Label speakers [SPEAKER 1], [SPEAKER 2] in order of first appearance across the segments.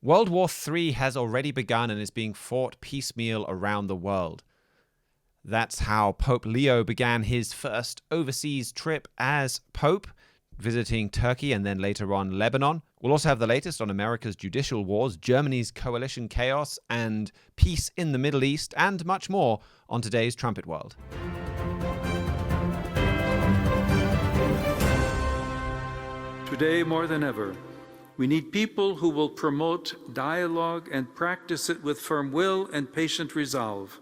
[SPEAKER 1] World War III has already begun and is being fought piecemeal around the world. That's how Pope Leo began his first overseas trip as Pope, visiting Turkey and then later on Lebanon. We'll also have the latest on America's judicial wars, Germany's coalition chaos, and peace in the Middle East, and much more on today's Trumpet World.
[SPEAKER 2] Today, more than ever, we need people who will promote dialogue and practice it with firm will and patient resolve.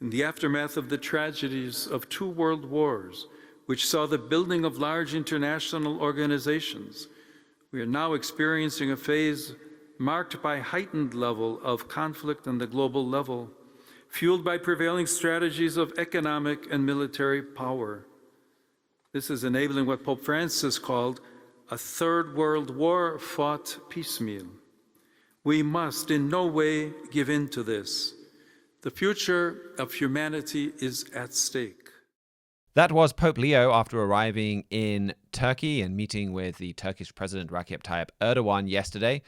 [SPEAKER 2] In the aftermath of the tragedies of 2 world wars, which saw the building of large international organizations, we are now experiencing a phase marked by heightened level of conflict on the global level, fueled by prevailing strategies of economic and military power. This is enabling what Pope Francis called a third world war fought piecemeal. We must in no way give in to this. The future of humanity is at stake.
[SPEAKER 1] That was Pope Leo after arriving in Turkey and meeting with the Turkish President Recep Tayyip Erdogan yesterday.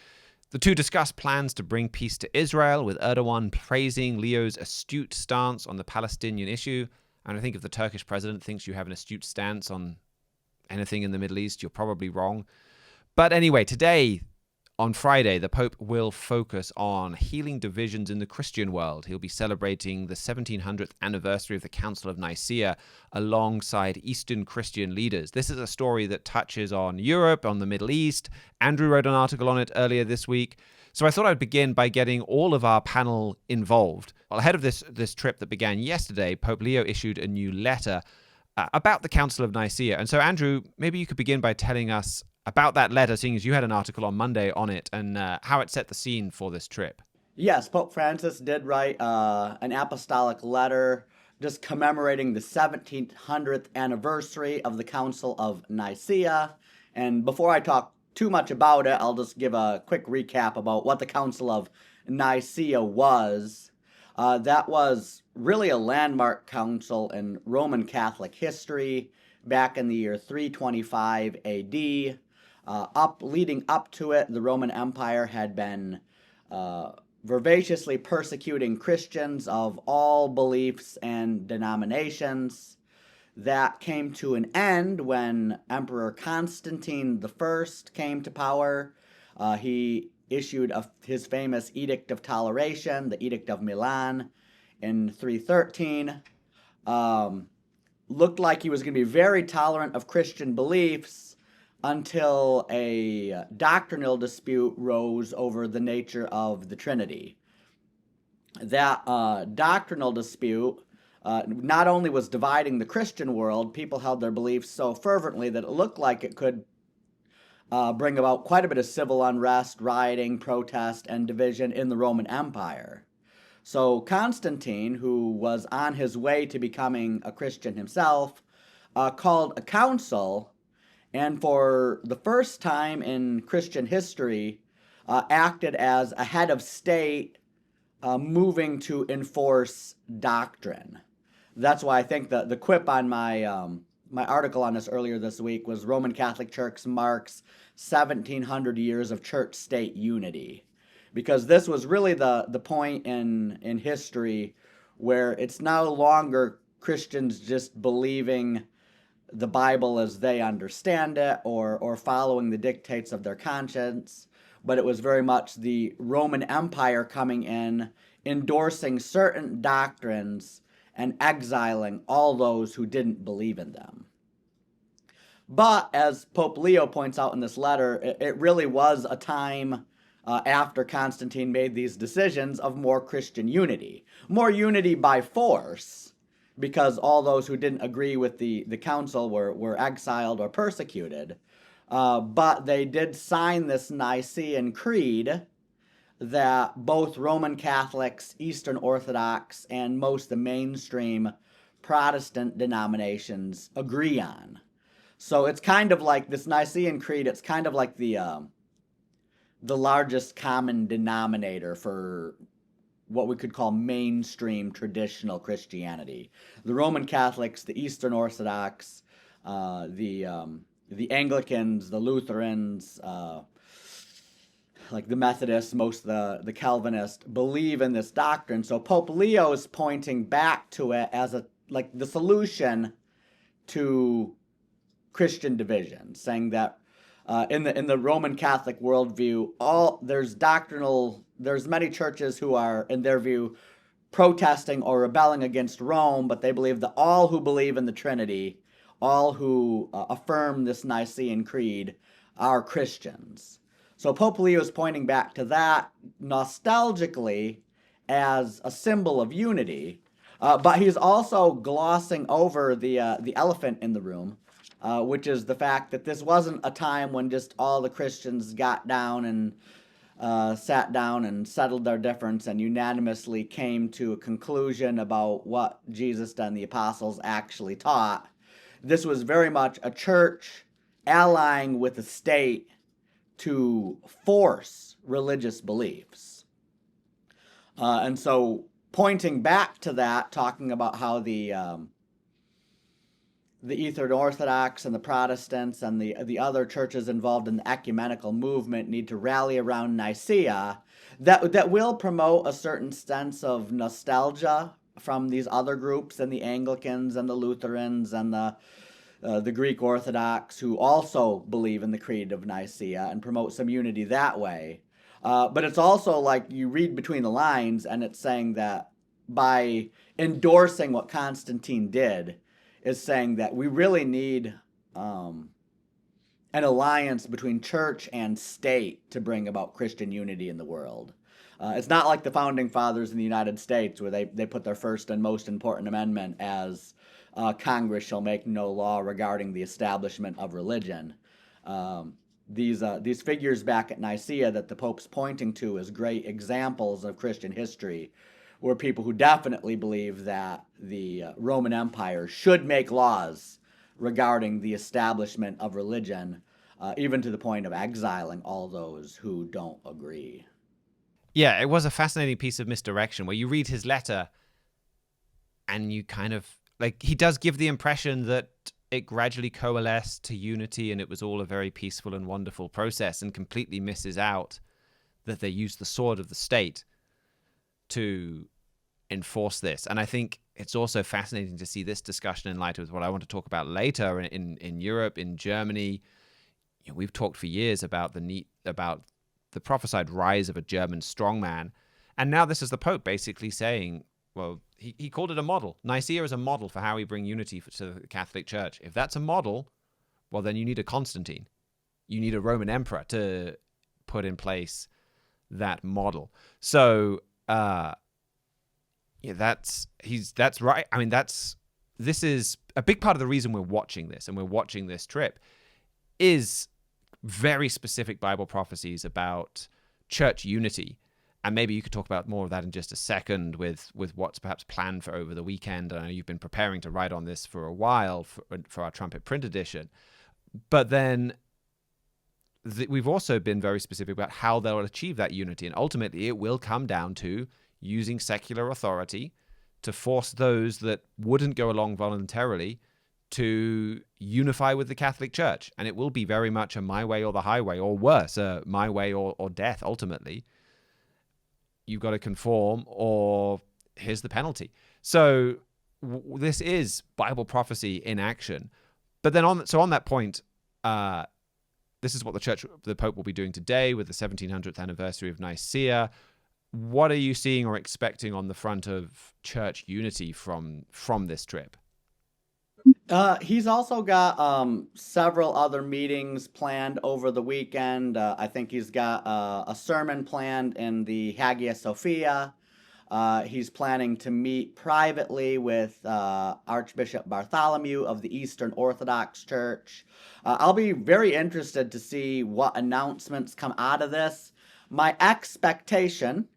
[SPEAKER 1] The two discussed plans to bring peace to Israel, with Erdogan praising Leo's astute stance on the Palestinian issue. And I think if the Turkish president thinks you have an astute stance on anything in the Middle East, you're probably wrong. But anyway, today, on Friday, the Pope will focus on healing divisions in the Christian world. He'll be celebrating the 1700th anniversary of the Council of Nicaea alongside Eastern Christian leaders. This is a story that touches on Europe, on the Middle East. Andrew wrote an article on it earlier this week. So I thought I'd begin by getting all of our panel involved. Well, ahead of this trip that began yesterday, Pope Leo issued a new letter about the Council of Nicaea. And so, Andrew, maybe you could begin by telling us about that letter, seeing as you had an article on Monday on it, and how it set the scene for this trip.
[SPEAKER 3] Yes, Pope Francis did write an apostolic letter just commemorating the 1700th anniversary of the Council of Nicaea. And before I talk too much about it, I'll just give a quick recap about what the Council of Nicaea was. That was really a landmark council in Roman Catholic history back in the year 325 AD. Leading up to it, the Roman Empire had been vivaciously persecuting Christians of all beliefs and denominations. That came to an end when Emperor Constantine I came to power. He issued his famous Edict of Toleration, the Edict of Milan, in 313. Looked like he was going to be very tolerant of Christian beliefs until a doctrinal dispute rose over the nature of the Trinity. That doctrinal dispute not only was dividing the Christian world, people held their beliefs so fervently that it looked like it could bring about quite a bit of civil unrest, rioting, protest, and division in the Roman Empire. So Constantine, who was on his way to becoming a Christian himself, called a council, and for the first time in Christian history, acted as a head of state moving to enforce doctrine. That's why I think the quip on my article on this earlier this week was Roman Catholic Church marks 1700 years of church-state unity. Because this was really the point in history where it's no longer Christians just believing the Bible as they understand it or following the dictates of their conscience, but it was very much the Roman Empire coming in, endorsing certain doctrines and exiling all those who didn't believe in them. But as Pope Leo points out in this letter, it really was a time after Constantine made these decisions of more Christian unity. More unity by force, because all those who didn't agree with the council were exiled or persecuted. But they did sign this Nicene Creed that both Roman Catholics, Eastern Orthodox, and most of the mainstream Protestant denominations agree on. So it's kind of like this Nicene Creed, it's kind of like the largest common denominator for what we could call mainstream traditional Christianity. The Roman Catholics, the Eastern Orthodox, the Anglicans, the Lutherans, like the Methodists, most of the Calvinists believe in this doctrine. So Pope Leo is pointing back to it as the solution to Christian division, saying that in the Roman Catholic worldview, there's many churches who are, in their view, protesting or rebelling against Rome, but they believe that all who believe in the Trinity, all who affirm this Nicene Creed, are Christians. So Pope Leo is pointing back to that nostalgically as a symbol of unity, but he's also glossing over the elephant in the room, which is the fact that this wasn't a time when just all the Christians got down and sat down and settled their difference and unanimously came to a conclusion about what Jesus and the apostles actually taught. This was very much a church allying with the state to force religious beliefs. And so pointing back to that, talking about how the Eastern Orthodox and the Protestants and the other churches involved in the ecumenical movement need to rally around Nicaea, that will promote a certain sense of nostalgia from these other groups, and the Anglicans and the Lutherans and the Greek Orthodox, who also believe in the Creed of Nicaea and promote some unity that way. But it's also like you read between the lines, and it's saying that by endorsing what Constantine did, is saying that we really need an alliance between church and state to bring about Christian unity in the world. It's not like the Founding Fathers in the United States, where they put their first and most important amendment as Congress shall make no law regarding the establishment of religion. These figures back at Nicaea that the Pope's pointing to as great examples of Christian history were people who definitely believe that the Roman Empire should make laws regarding the establishment of religion, even to the point of exiling all those who don't agree.
[SPEAKER 1] Yeah, it was a fascinating piece of misdirection where you read his letter and you kind of, like, he does give the impression that it gradually coalesced to unity and it was all a very peaceful and wonderful process, and completely misses out that they used the sword of the state to enforce this. And I think it's also fascinating to see this discussion in light of what I want to talk about later in Europe, in Germany. You know, we've talked for years about the prophesied rise of a German strongman, and now this is the Pope basically saying, well, he called it a model. Nicaea is a model for how we bring unity to the Catholic Church. If that's a model, well, then you need a Constantine. You need a Roman emperor to put in place that model. So, yeah, that's right. I mean, this is a big part of the reason we're watching this, and we're watching this trip, is very specific Bible prophecies about church unity. And maybe you could talk about more of that in just a second with what's perhaps planned for over the weekend. I know you've been preparing to write on this for a while for our Trumpet print edition. But then we've also been very specific about how they'll achieve that unity. And ultimately, it will come down to using secular authority to force those that wouldn't go along voluntarily to unify with the Catholic Church. And it will be very much a my way or the highway, or worse, a my way or death, ultimately. You've got to conform, or here's the penalty. So this is Bible prophecy in action. But then on that point, this is what the Pope will be doing today with the 1700th anniversary of Nicaea. What are you seeing or expecting on the front of church unity from this trip?
[SPEAKER 3] He's also got several other meetings planned over the weekend. I think he's got a sermon planned in the Hagia Sophia. He's planning to meet privately with Archbishop Bartholomew of the Eastern Orthodox Church. I'll be very interested to see what announcements come out of this. My expectation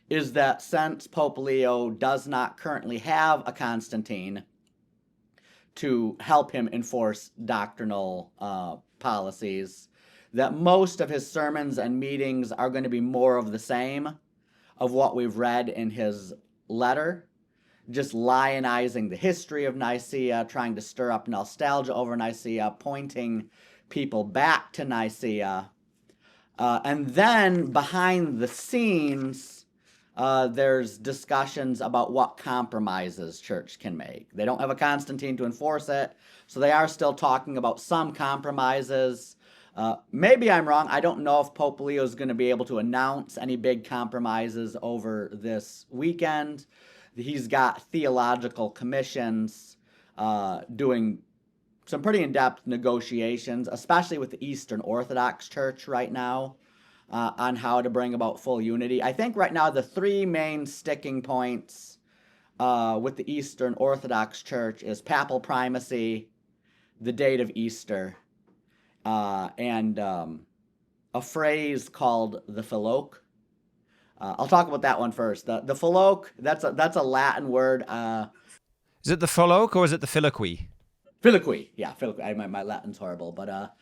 [SPEAKER 3] is that since Pope Leo does not currently have a Constantine to help him enforce doctrinal policies, that most of his sermons and meetings are going to be more of the same of what we've read in his letter, just lionizing the history of Nicaea, trying to stir up nostalgia over Nicaea, pointing people back to Nicaea. And then behind the scenes, there's discussions about what compromises church can make. They don't have a Constantine to enforce it, so they are still talking about some compromises. Maybe I'm wrong. I don't know if Pope Leo is going to be able to announce any big compromises over this weekend. He's got theological commissions doing some pretty in-depth negotiations, especially with the Eastern Orthodox Church right now, on how to bring about full unity. I think right now the three main sticking points with the Eastern Orthodox Church is papal primacy, the date of Easter, and a phrase called the filioque. I'll talk about that one first. The filioque, that's a Latin word.
[SPEAKER 1] Is it the filioque or is it the filioque?
[SPEAKER 3] Filioque, yeah, filioque. My Latin's horrible, but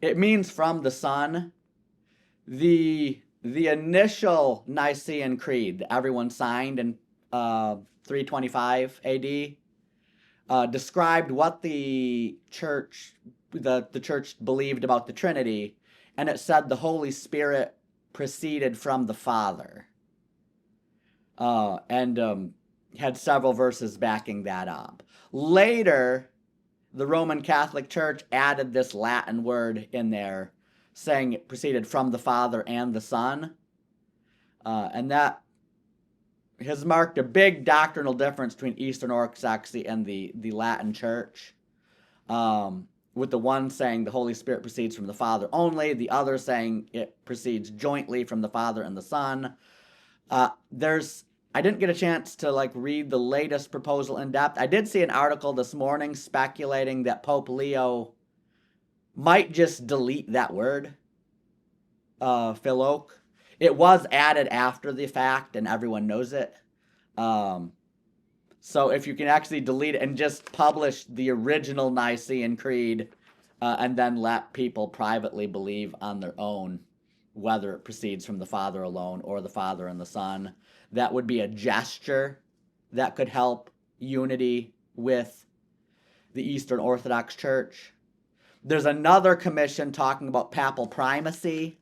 [SPEAKER 3] it means from the sun. The initial Nicene Creed that everyone signed in 325 AD described what the church believed about the Trinity, and it said the Holy Spirit proceeded from the Father, and had several verses backing that up. Later, the Roman Catholic Church added this Latin word in there, saying it proceeded from the Father and the Son, and that has marked a big doctrinal difference between Eastern Orthodoxy and the Latin Church, with the one saying the Holy Spirit proceeds from the Father only, the other saying it proceeds jointly from the Father and the Son. I didn't get a chance to read the latest proposal in depth. I did see an article this morning speculating that Pope Leo might just delete that word, filioque. It was added after the fact, and everyone knows it. So if you can actually delete it and just publish the original Nicene Creed, and then let people privately believe on their own whether it proceeds from the Father alone or the Father and the Son, that would be a gesture that could help unity with the Eastern Orthodox Church. There's another commission talking about papal primacy.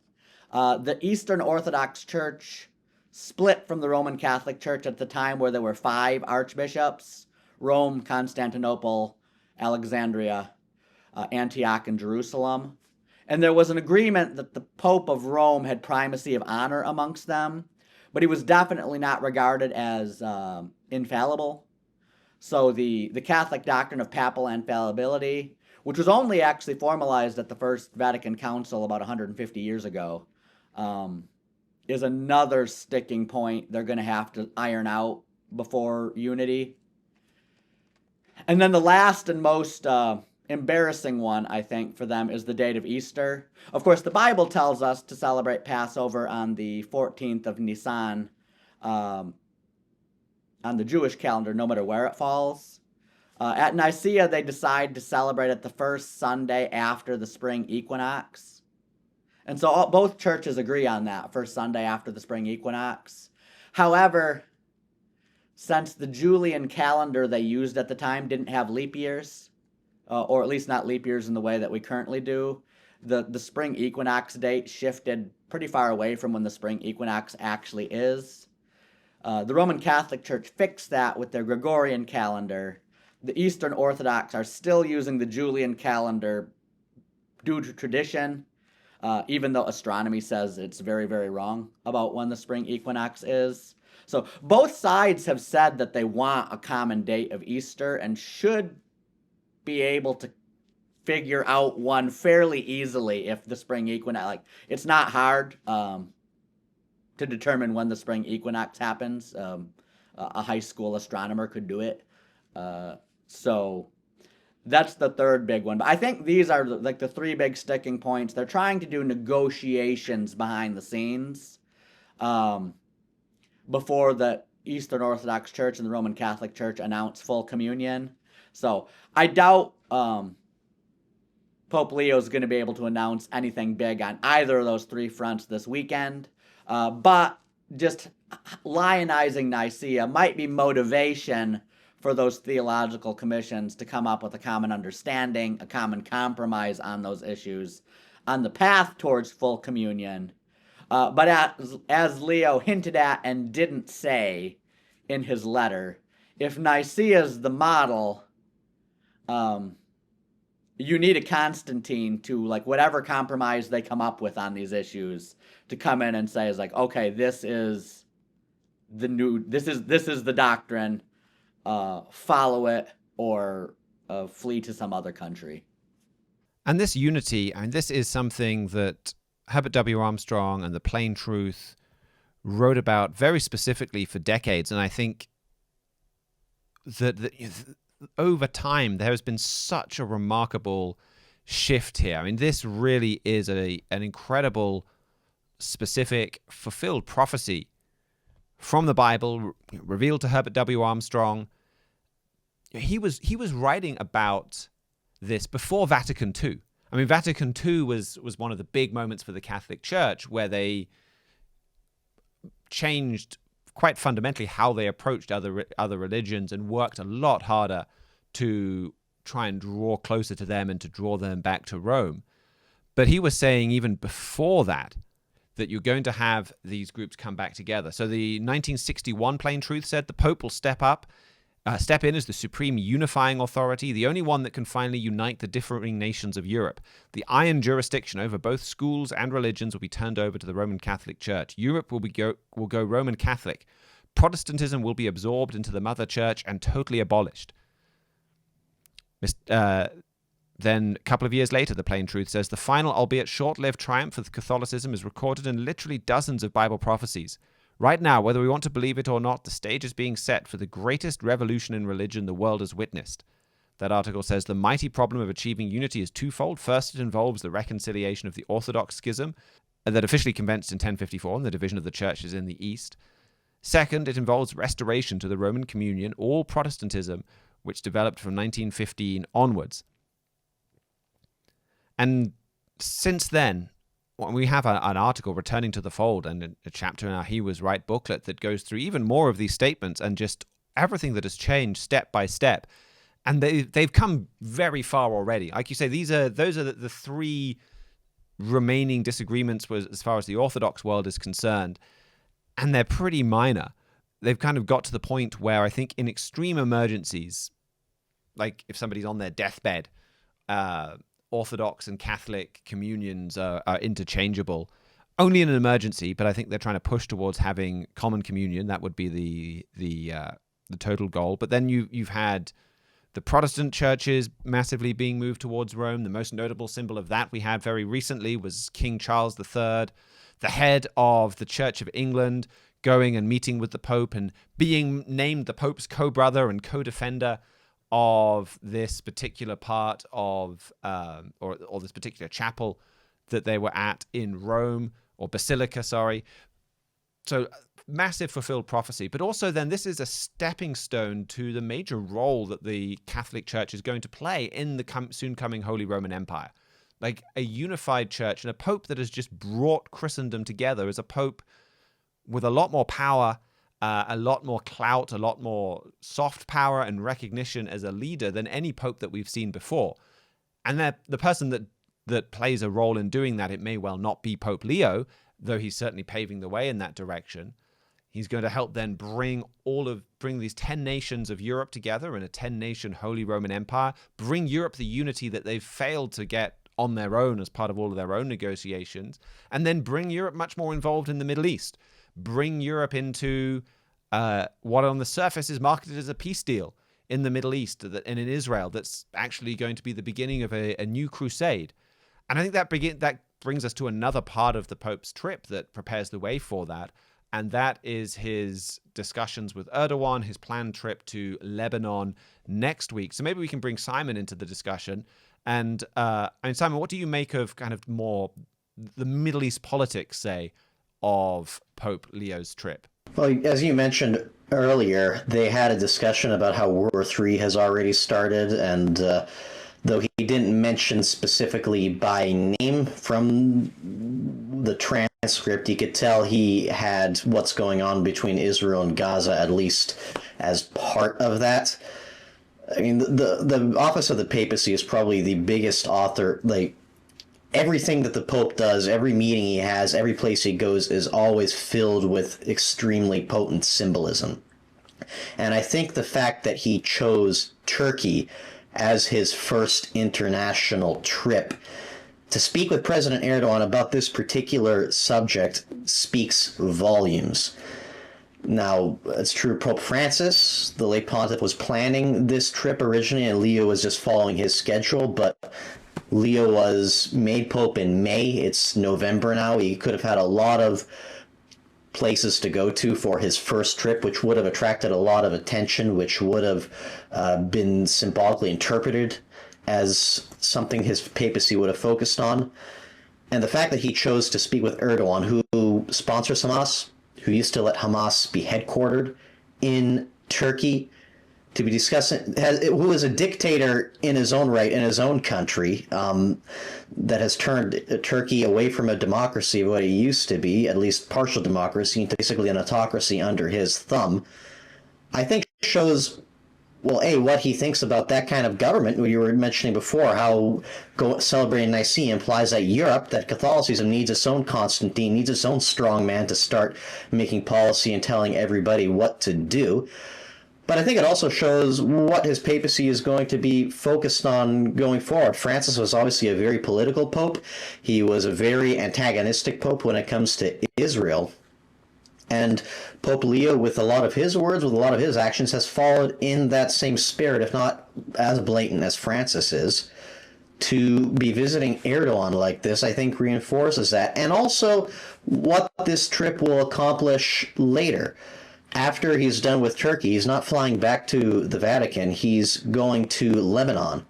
[SPEAKER 3] The Eastern Orthodox Church split from the Roman Catholic Church at the time where there were 5 archbishops: Rome, Constantinople, Alexandria, Antioch, and Jerusalem. And there was an agreement that the Pope of Rome had primacy of honor amongst them, but he was definitely not regarded as infallible. So the Catholic doctrine of papal infallibility, which was only actually formalized at the First Vatican Council about 150 years ago, is another sticking point they're going to have to iron out before unity. And then the last and most embarrassing one, I think, for them is the date of Easter. Of course, the Bible tells us to celebrate Passover on the 14th of Nisan on the Jewish calendar, no matter where it falls. At Nicaea, they decide to celebrate it the first Sunday after the spring equinox. And so both churches agree on that, first Sunday after the spring equinox. However, since the Julian calendar they used at the time didn't have leap years, or at least not leap years in the way that we currently do, the spring equinox date shifted pretty far away from when the spring equinox actually is. The Roman Catholic Church fixed that with their Gregorian calendar. The Eastern Orthodox are still using the Julian calendar due to tradition, even though astronomy says it's very, very wrong about when the spring equinox is. So both sides have said that they want a common date of Easter and should be able to figure out one fairly easily if the spring equinox, it's not hard to determine when the spring equinox happens. A high school astronomer could do it. So that's the third big one. But I think these are the 3 big sticking points. They're trying to do negotiations behind the scenes before the Eastern Orthodox Church and the Roman Catholic Church announce full communion. So I doubt Pope Leo is going to be able to announce anything big on either of those 3 fronts this weekend. But just lionizing Nicaea might be motivation for those theological commissions to come up with a common understanding, a common compromise on those issues, on the path towards full communion. But as Leo hinted at and didn't say in his letter, if Nicaea is the model, you need a Constantine to, like, whatever compromise they come up with on these issues, to come in and say, is like, okay, this is the doctrine, follow it or flee to some other country.
[SPEAKER 1] And this unity, and this is something that Herbert W. Armstrong and the Plain Truth wrote about very specifically for decades. And I think that over time, there has been such a remarkable shift here. I mean, this really is an incredible, specific, fulfilled prophecy from the Bible, revealed to Herbert W. Armstrong. He was writing about this before Vatican II. I mean, Vatican II was one of the big moments for the Catholic Church, where they changed quite fundamentally how they approached other religions and worked a lot harder to try and draw closer to them and to draw them back to Rome. But he was saying even before that you're going to have these groups come back together. So the 1961 Plain Truth said the Pope will step in as the supreme unifying authority, the only one that can finally unite the differing nations of Europe. The iron jurisdiction over both schools and religions will be turned over to the Roman Catholic Church. Europe will go Roman Catholic. Protestantism will be absorbed into the Mother Church and totally abolished. Then, a couple of years later, the Plain Truth says, the final, albeit short-lived triumph of Catholicism is recorded in literally dozens of Bible prophecies. Right now, whether we want to believe it or not, the stage is being set for the greatest revolution in religion the world has witnessed. That article says the mighty problem of achieving unity is twofold. First, it involves the reconciliation of the Orthodox schism that officially commenced in 1054 and the division of the churches in the East. Second, it involves restoration to the Roman communion or Protestantism, which developed from 1915 onwards. And since then, we have an article, Returning to the Fold, and a chapter in our He Was Right booklet that goes through even more of these statements and just everything that has changed step by step. And they've come very far already. Like you say, those are the three remaining disagreements as far as the Orthodox world is concerned. And they're pretty minor. They've kind of got to the point where I think in extreme emergencies, like if somebody's on their deathbed, Orthodox and Catholic communions are interchangeable. Only in an emergency, but I think they're trying to push towards having common communion. That would be the total goal. But then you've had the Protestant churches massively being moved towards Rome. The most notable symbol of that we had very recently was King Charles III, the head of the Church of England, going and meeting with the Pope and being named the Pope's co-brother and co-defender of this particular part of, or this particular chapel that they were at in Rome, or basilica, sorry. So massive fulfilled prophecy, but also then this is a stepping stone to the major role that the Catholic Church is going to play in the soon coming Holy Roman Empire. Like a unified church and a pope that has just brought Christendom together as a pope with a lot more power, a lot more clout, a lot more soft power and recognition as a leader than any pope that we've seen before. And the person that plays a role in doing that, it may well not be Pope Leo, though he's certainly paving the way in that direction. He's going to help then bring these 10 nations of Europe together in a 10-nation Holy Roman Empire, bring Europe the unity that they've failed to get on their own as part of all of their own negotiations, and then bring Europe much more involved in the Middle East. Bring Europe into what on the surface is marketed as a peace deal in the Middle East and in Israel that's actually going to be the beginning of a new crusade. And I think that brings us to another part of the Pope's trip that prepares the way for that, and that is his discussions with Erdogan, his planned trip to Lebanon next week. So maybe we can bring Simon into the discussion. And Simon, what do you make of kind of more the Middle East politics, say, of Pope Leo's trip?
[SPEAKER 4] Well, as you mentioned earlier, they had a discussion about how World War III has already started, and though he didn't mention specifically by name from the transcript, you could tell he had what's going on between Israel and Gaza at least as part of that. I mean, the office of the papacy is probably the biggest everything that the Pope does, every meeting he has, every place he goes is always filled with extremely potent symbolism. And I think the fact that he chose Turkey as his first international trip to speak with President Erdogan about this particular subject speaks volumes. Now, it's true Pope Francis, the late pontiff, was planning this trip originally, and Leo was just following his schedule, but Leo was made Pope in May. It's November now. He could have had a lot of places to go to for his first trip, which would have attracted a lot of attention, which would have been symbolically interpreted as something his papacy would have focused on. And the fact that he chose to speak with Erdogan, who sponsors Hamas, who used to let Hamas be headquartered in Turkey, to be discussing, who is a dictator in his own right, in his own country, that has turned Turkey away from a democracy, what it used to be, at least partial democracy, into basically an autocracy under his thumb, I think shows, well, A, what he thinks about that kind of government. You were mentioning before how celebrating Nicaea implies that Europe, that Catholicism needs its own Constantine, needs its own strongman to start making policy and telling everybody what to do. But I think it also shows what his papacy is going to be focused on going forward. Francis was obviously a very political pope. He was a very antagonistic pope when it comes to Israel. And Pope Leo, with a lot of his words, with a lot of his actions, has followed in that same spirit, if not as blatant as Francis is. To be visiting Erdogan like this, I think, reinforces that. And also what this trip will accomplish later. After he's done with Turkey, he's not flying back to the Vatican. He's going to Lebanon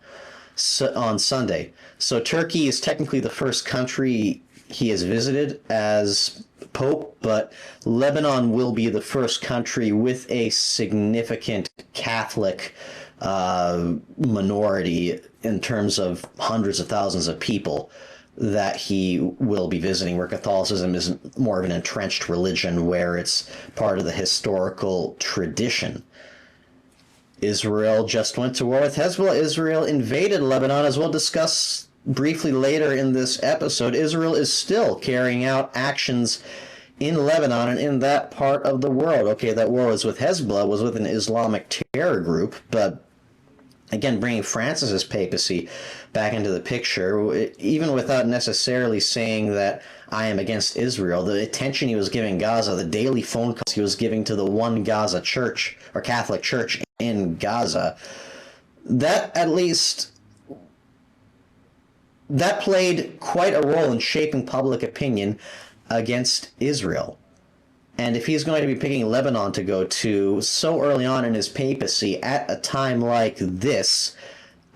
[SPEAKER 4] on Sunday. So Turkey is technically the first country he has visited as Pope, but Lebanon will be the first country with a significant Catholic minority in terms of hundreds of thousands of people that he will be visiting, where Catholicism is more of an entrenched religion, where it's part of the historical tradition. Israel just went to war with Hezbollah. Israel invaded Lebanon, as we'll discuss briefly later in this episode. Israel is still carrying out actions in Lebanon and in that part of the world. Okay, that war was with Hezbollah, was with an Islamic terror group, but again, bringing Francis's papacy back into the picture, even without necessarily saying that I am against Israel, the attention he was giving Gaza, the daily phone calls he was giving to the one Gaza church, or Catholic church in Gaza, that at least, that played quite a role in shaping public opinion against Israel. And if he's going to be picking Lebanon to go to so early on in his papacy at a time like this,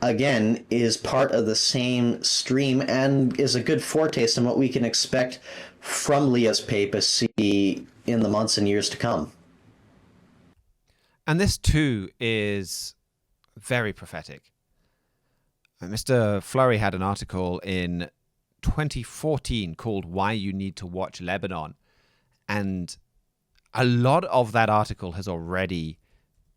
[SPEAKER 4] again, is part of the same stream and is a good foretaste in what we can expect from Leo's papacy in the months and years to come.
[SPEAKER 1] And this, too, is very prophetic. Mr. Flurry had an article in 2014 called Why You Need to Watch Lebanon. And a lot of that article has already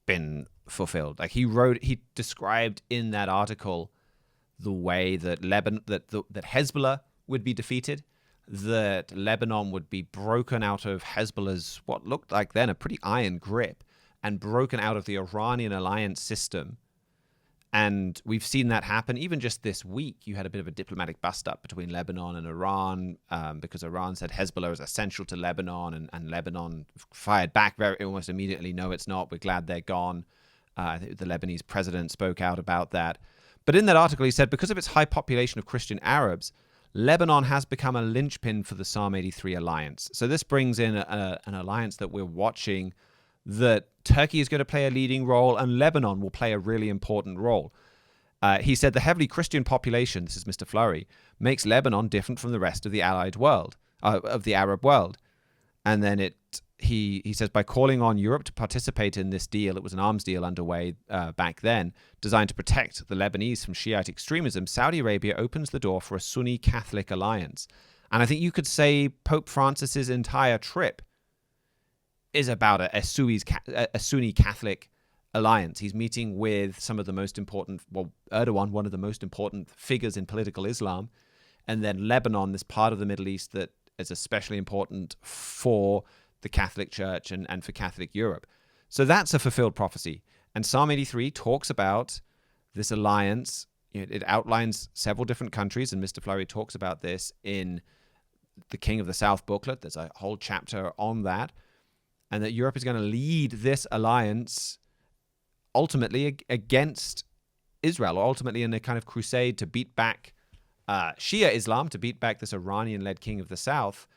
[SPEAKER 1] been fulfilled. Like he described in that article the way that that Hezbollah would be defeated, that Lebanon would be broken out of Hezbollah's what looked like then a pretty iron grip and broken out of the Iranian alliance system. And we've seen that happen. Even just this week, you had a bit of a diplomatic bust-up between Lebanon and Iran because Iran said Hezbollah is essential to Lebanon, and Lebanon fired back almost immediately, no, it's not, we're glad they're gone. I think the Lebanese president spoke out about that. But in that article, he said, because of its high population of Christian Arabs, Lebanon has become a linchpin for the Psalm 83 alliance. So this brings in an alliance that we're watching, that Turkey is going to play a leading role and Lebanon will play a really important role. He said the heavily Christian population, this is Mr. Flurry, makes Lebanon different from the rest of the allied world, of the Arab world. And then he says, by calling on Europe to participate in this deal, it was an arms deal underway back then, designed to protect the Lebanese from Shiite extremism, Saudi Arabia opens the door for a Sunni Catholic alliance. And I think you could say Pope Francis's entire trip is about a Sunni Catholic alliance. He's meeting with some of the most important, Erdogan, one of the most important figures in political Islam, and then Lebanon, this part of the Middle East that is especially important for the Catholic Church and for Catholic Europe. So that's a fulfilled prophecy. And Psalm 83 talks about this alliance. It outlines several different countries, and Mr. Flurry talks about this in the King of the South booklet. There's a whole chapter on that. And that Europe is going to lead this alliance ultimately against Israel, or ultimately in a kind of crusade to beat back Shia Islam, to beat back this Iranian-led King of the South.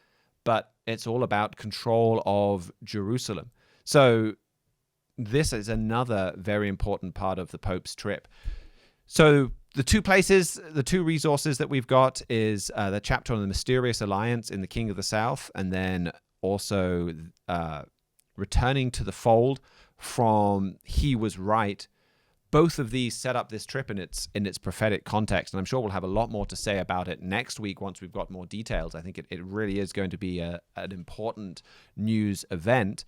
[SPEAKER 1] But it's all about control of Jerusalem. So this is another very important part of the Pope's trip. So the two resources that we've got is the chapter on the mysterious alliance in the King of the South, and then also returning to the fold from He Was Right. Both of these set up this trip in its prophetic context, and I'm sure we'll have a lot more to say about it next week once we've got more details. I think it really is going to be an important news event.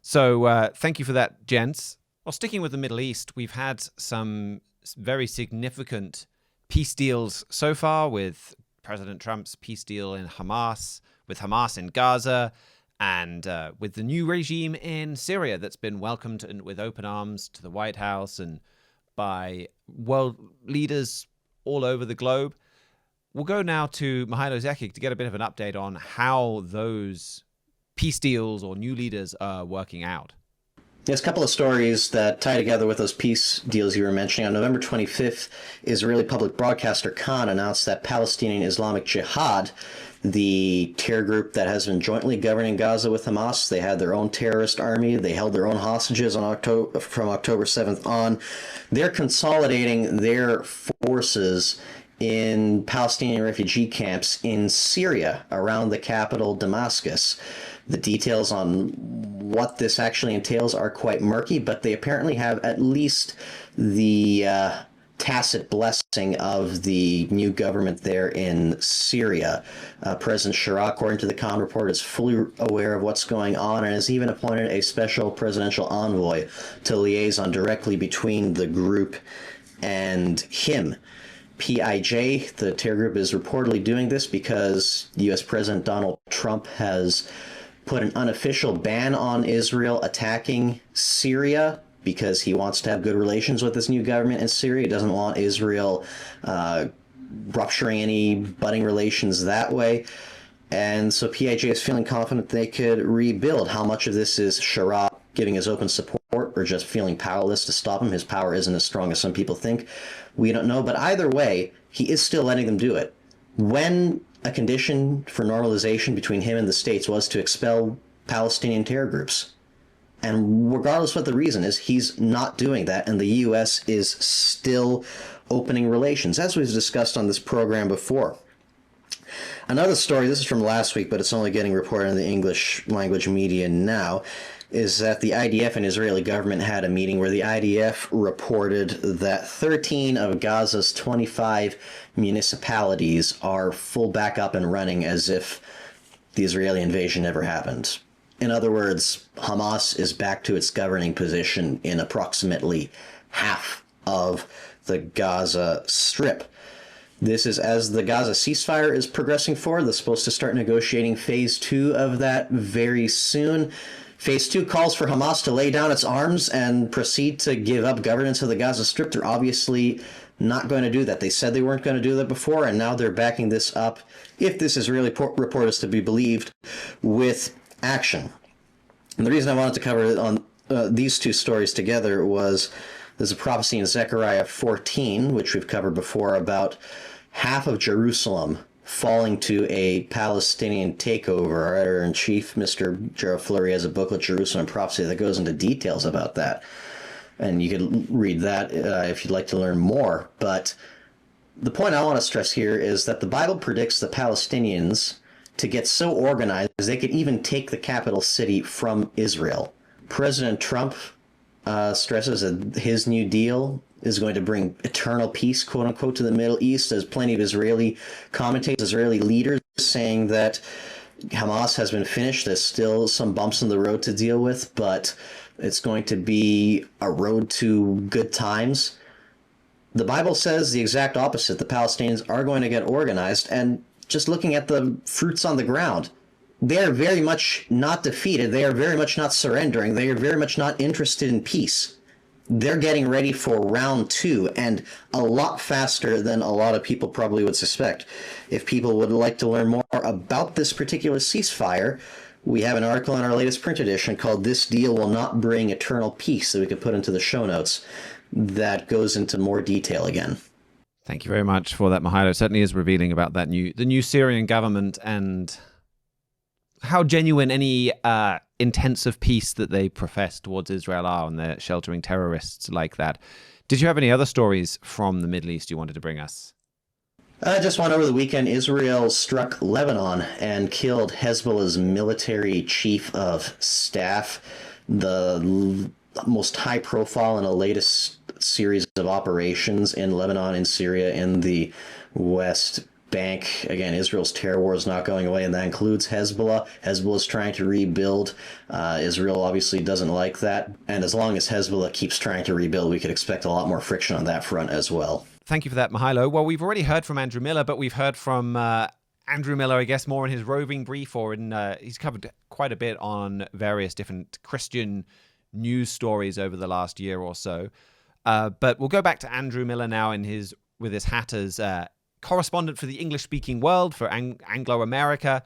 [SPEAKER 1] So thank you for that, gents. Well, sticking with the Middle East, we've had some very significant peace deals so far, with President Trump's peace deal with Hamas in Gaza, and with the new regime in Syria that's been welcomed with open arms to the White House and by world leaders all over the globe. We'll go now to Mihailo Zekic to get a bit of an update on how those peace deals or new leaders are working out.
[SPEAKER 4] There's a couple of stories that tie together with those peace deals you were mentioning. On November 25th, Israeli public broadcaster Khan announced that Palestinian Islamic Jihad, the terror group that has been jointly governing Gaza with Hamas, they had their own terrorist army. They held their own hostages from October 7th on. They're consolidating their forces in Palestinian refugee camps in Syria around the capital, Damascus. The details on what this actually entails are quite murky, but they apparently have at least the tacit blessing of the new government there in Syria. President Chirac, according to the Khan report, is fully aware of what's going on and has even appointed a special presidential envoy to liaison directly between the group and him. PIJ, the terror group, is reportedly doing this because U.S. President Donald Trump has put an unofficial ban on Israel attacking Syria because he wants to have good relations with this new government in Syria. He doesn't want Israel rupturing any budding relations that way. And so PIJ is feeling confident they could rebuild. How much of this is Chirac giving his open support or just feeling powerless to stop him? His power isn't as strong as some people think. We don't know. But either way, he is still letting them do it. When a condition for normalization between him and the states was to expel Palestinian terror groups. And regardless what the reason is, he's not doing that, and the U.S. is still opening relations, as we've discussed on this program before. Another story, this is from last week, but it's only getting reported in the English language media now, is that the IDF and Israeli government had a meeting where the IDF reported that 13 of Gaza's 25 municipalities are full back up and running as if the Israeli invasion never happened. In other words, Hamas is back to its governing position in approximately half of the Gaza Strip. This is as the Gaza ceasefire is progressing forward. They're supposed to start negotiating phase 2 of that very soon. Phase 2 calls for Hamas to lay down its arms and proceed to give up governance of the Gaza Strip. They're obviously not going to do that. They said they weren't going to do that before, and now they're backing this up, if this Israeli report is to be believed, with action. And the reason I wanted to cover on these two stories together was there's a prophecy in Zechariah 14, which we've covered before, about half of Jerusalem falling to a Palestinian takeover. Our editor-in-chief, Mr. Gerald Flurry, has a booklet, Jerusalem Prophecy, that goes into details about that. And you could read that if you'd like to learn more. But the point I want to stress here is that the Bible predicts the Palestinians to get so organized they could even take the capital city from Israel. President Trump stresses that his New Deal is going to bring eternal peace, quote unquote, to the Middle East. There's plenty of Israeli commentators, Israeli leaders saying that Hamas has been finished. There's still some bumps in the road to deal with, but it's going to be a road to good times. The Bible says the exact opposite. The Palestinians are going to get organized, and just looking at the fruits on the ground, they are very much not defeated. They are very much not surrendering. They are very much not interested in peace. They're getting ready for round 2, and a lot faster than a lot of people probably would suspect. If people would like to learn more about this particular ceasefire, we have an article in our latest print edition called "This Deal Will Not Bring Eternal Peace" that we could put into the show notes that goes into more detail again.
[SPEAKER 1] Thank you very much for that, Mihailo. It certainly is revealing about the new Syrian government and how genuine any intents of peace that they profess towards Israel are, and they're sheltering terrorists like that. Did you have any other stories from the Middle East you wanted to bring us?
[SPEAKER 4] Just one over the weekend. Israel struck Lebanon and killed Hezbollah's military chief of staff, the most high profile in the latest series of operations in Lebanon and Syria in the West Bank. Again, Israel's terror war is not going away, and that includes Hezbollah. Hezbollah is trying to rebuild. Israel obviously doesn't like that, and as long as Hezbollah keeps trying to rebuild, we could expect a lot more friction on that front as well.
[SPEAKER 1] Thank you for that, Mihailo. Well, we've already heard from Andrew Miiller, but we've heard from Andrew Miiller, I guess, more in his roving brief, or in he's covered quite a bit on various different Christian news stories over the last year or so. But we'll go back to Andrew Miiller now with his hat as correspondent for the English-speaking world for Anglo-America.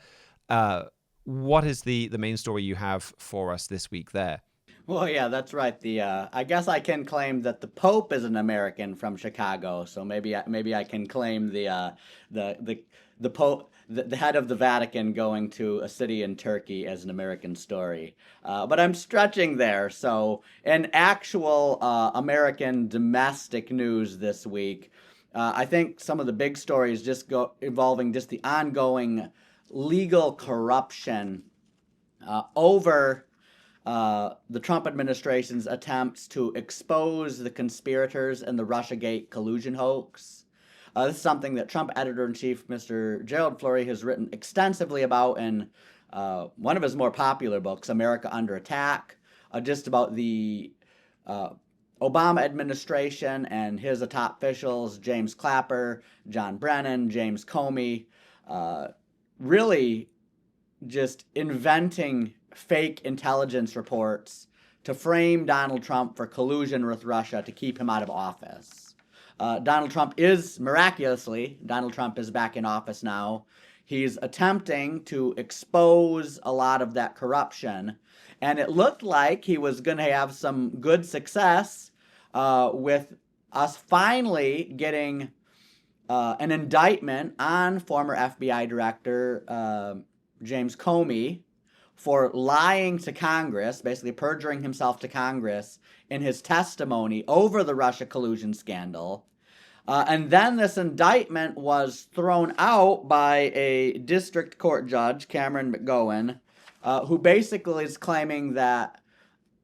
[SPEAKER 1] What is the main story you have for us this week there?
[SPEAKER 3] Well, yeah, that's right. I guess I can claim that the Pope is an American from Chicago, so maybe I can claim the Pope, the head of the Vatican going to a city in Turkey as an American story. But I'm stretching there. So in actual American domestic news this week, I think some of the big stories involving just the ongoing legal corruption over the Trump administration's attempts to expose the conspirators in the Russiagate collusion hoax. This is something that Trump editor-in-chief, Mr. Gerald Flurry, has written extensively about in one of his more popular books, America Under Attack, just about the Obama administration and his top officials, James Clapper, John Brennan, James Comey, really just inventing fake intelligence reports to frame Donald Trump for collusion with Russia to keep him out of office. Donald Trump is back in office now. He's attempting to expose a lot of that corruption, and it looked like he was going to have some good success with us finally getting an indictment on former FBI Director James Comey for lying to Congress, basically perjuring himself to Congress in his testimony over the Russia collusion scandal. And then this indictment was thrown out by a district court judge, Cameron McGowan, who basically is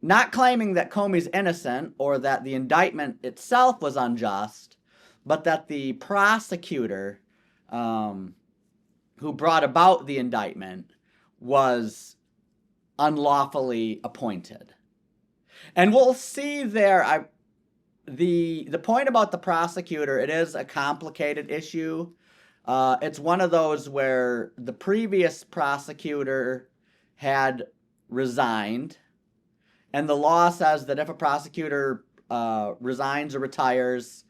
[SPEAKER 3] not claiming that Comey's innocent or that the indictment itself was unjust, but that the prosecutor who brought about the indictment was unlawfully appointed. And we'll see there, the point about the prosecutor, it is a complicated issue. It's one of those where the previous prosecutor had resigned, and the law says that if a prosecutor resigns or retires,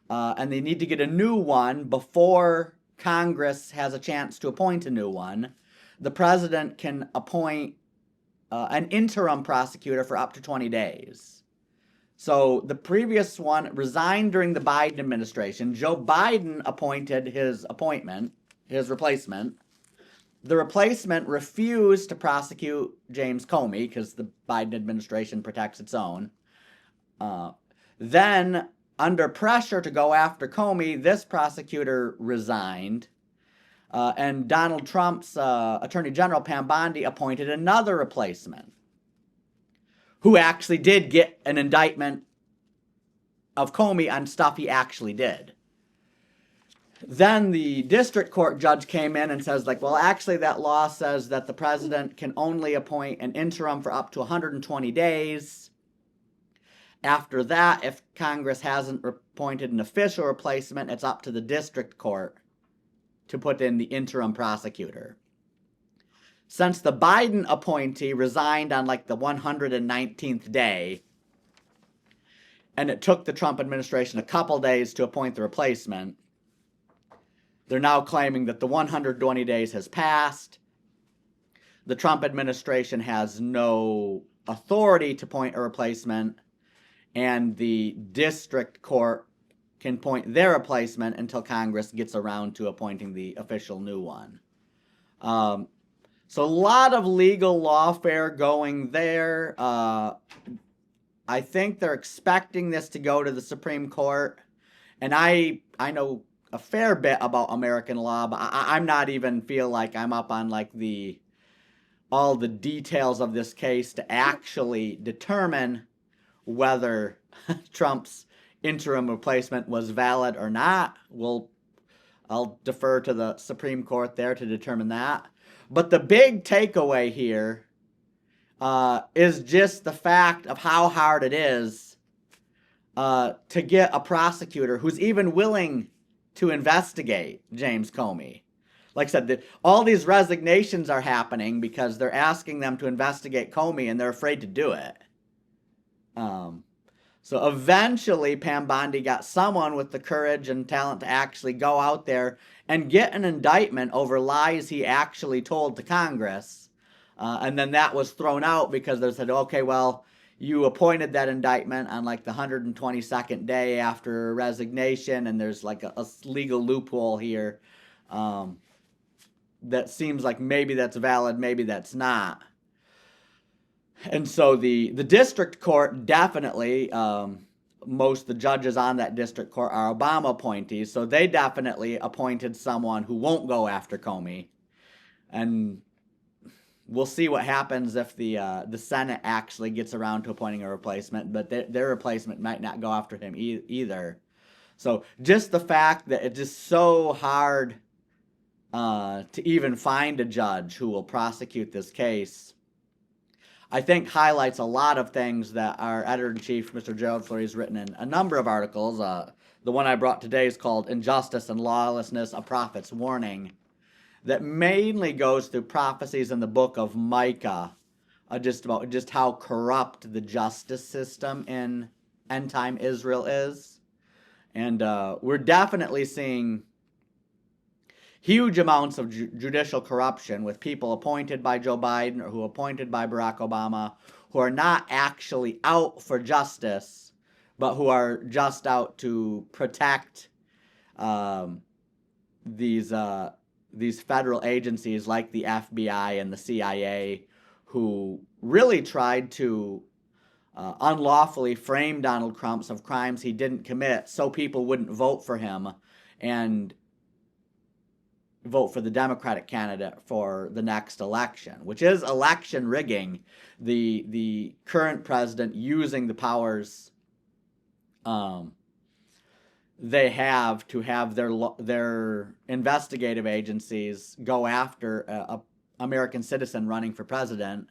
[SPEAKER 3] and they need to get a new one before Congress has a chance to appoint a new one, the president can appoint an interim prosecutor for up to 20 days. So the previous one resigned during the Biden administration. Joe Biden appointed his replacement. The replacement refused to prosecute James Comey because the Biden administration protects its own. Then, under pressure to go after Comey, this prosecutor resigned. And Donald Trump's Attorney General, Pam Bondi, appointed another replacement who actually did get an indictment of Comey on stuff he actually did. Then the district court judge came in and says, well, actually that law says that the president can only appoint an interim for up to 120 days. After that, if Congress hasn't appointed an official replacement, it's up to the district court to put in the interim prosecutor. Since the Biden appointee resigned on like the 119th day, and it took the Trump administration a couple days to appoint the replacement, they're now claiming that the 120 days has passed. The Trump administration has no authority to appoint a replacement, and the district court can appoint their replacement until Congress gets around to appointing the official new one. So a lot of legal lawfare going there. I think they're expecting this to go to the Supreme Court, and I know a fair bit about American law, but I'm not even feel like I'm up on like all the details of this case to actually determine whether Trump's interim replacement was valid or not. I'll defer to the Supreme Court there to determine that. But the big takeaway here is just the fact of how hard it is to get a prosecutor who's even willing to investigate James Comey. Like I said, all these resignations are happening because they're asking them to investigate Comey and they're afraid to do it. So eventually Pam Bondi got someone with the courage and talent to actually go out there and get an indictment over lies he actually told to Congress. And then that was thrown out because they said, okay, well, you appointed that indictment on like the 122nd day after resignation, and there's like a legal loophole here that seems like maybe that's valid, maybe that's not. And so the district court definitely, most of the judges on that district court are Obama appointees, so they definitely appointed someone who won't go after Comey. And we'll see what happens if the Senate actually gets around to appointing a replacement, but their replacement might not go after him either. So just the fact that it's just so hard to even find a judge who will prosecute this case, I think highlights a lot of things that our editor-in-chief, Mr. Gerald Flurry, has written in a number of articles. The one I brought today is called Injustice and Lawlessness, A Prophet's Warning, that mainly goes through prophecies in the book of Micah, just about just how corrupt the justice system in end-time Israel is. And we're definitely seeing huge amounts of judicial corruption with people appointed by Joe Biden or who appointed by Barack Obama who are not actually out for justice, but who are just out to protect these federal agencies like the FBI and the CIA, who really tried to unlawfully frame Donald Trump of crimes he didn't commit so people wouldn't vote for him and vote for the Democratic candidate for the next election, which is election rigging. The current president using the powers they have to have their investigative agencies go after a American citizen running for president,